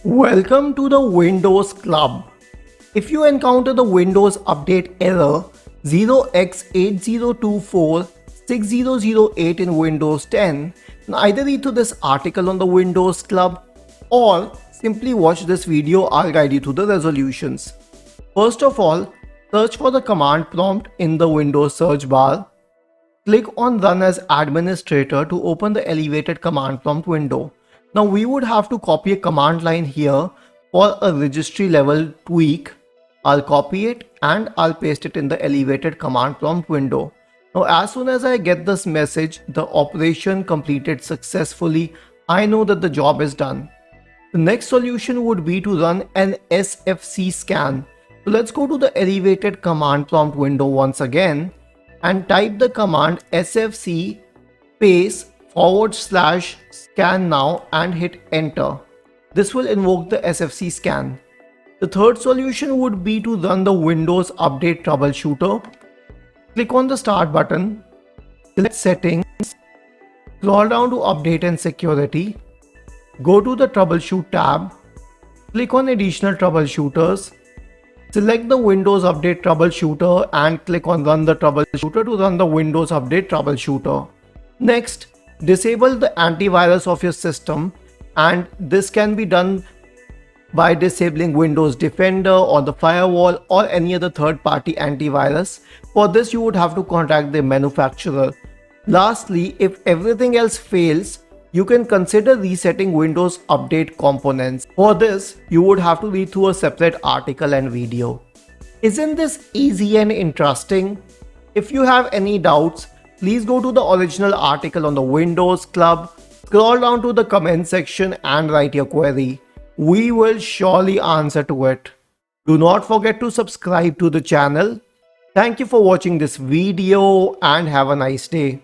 Welcome to the Windows Club. If you encounter the Windows Update error 0x80246008 in Windows 10, then either read through this article on the Windows Club or simply watch this video. I'll guide you through the resolutions. First of all, search for the command prompt in the Windows search bar. Click on Run as Administrator to open the elevated command prompt window. Now we would have to copy a command line here for a registry level tweak. I'll copy it and I'll paste it in the elevated command prompt window. Now as soon as I get this message, the operation completed successfully, I know that the job is done. The next solution would be to run an SFC scan. So let's go to the elevated command prompt window once again and type the command sfc /scan now and hit enter. This will invoke the SFC scan. The third solution would be to run the Windows Update Troubleshooter. Click on the start button, select settings, scroll down to update and security, go to the troubleshoot tab, click on additional troubleshooters. Select the Windows Update Troubleshooter and click on Run the Troubleshooter to run the Windows Update Troubleshooter. Next, disable the antivirus of your system, and this can be done by disabling Windows Defender or the Firewall or any other third-party antivirus. For this, you would have to contact the manufacturer. Lastly, if everything else fails, you can consider resetting Windows Update components. For this, you would have to read through a separate article and video. Isn't this easy and interesting? If you have any doubts, please go to the original article on the Windows Club, scroll down to the comment section and write your query. We will surely answer to it. Do not forget to subscribe to the channel. Thank you for watching this video and have a nice day.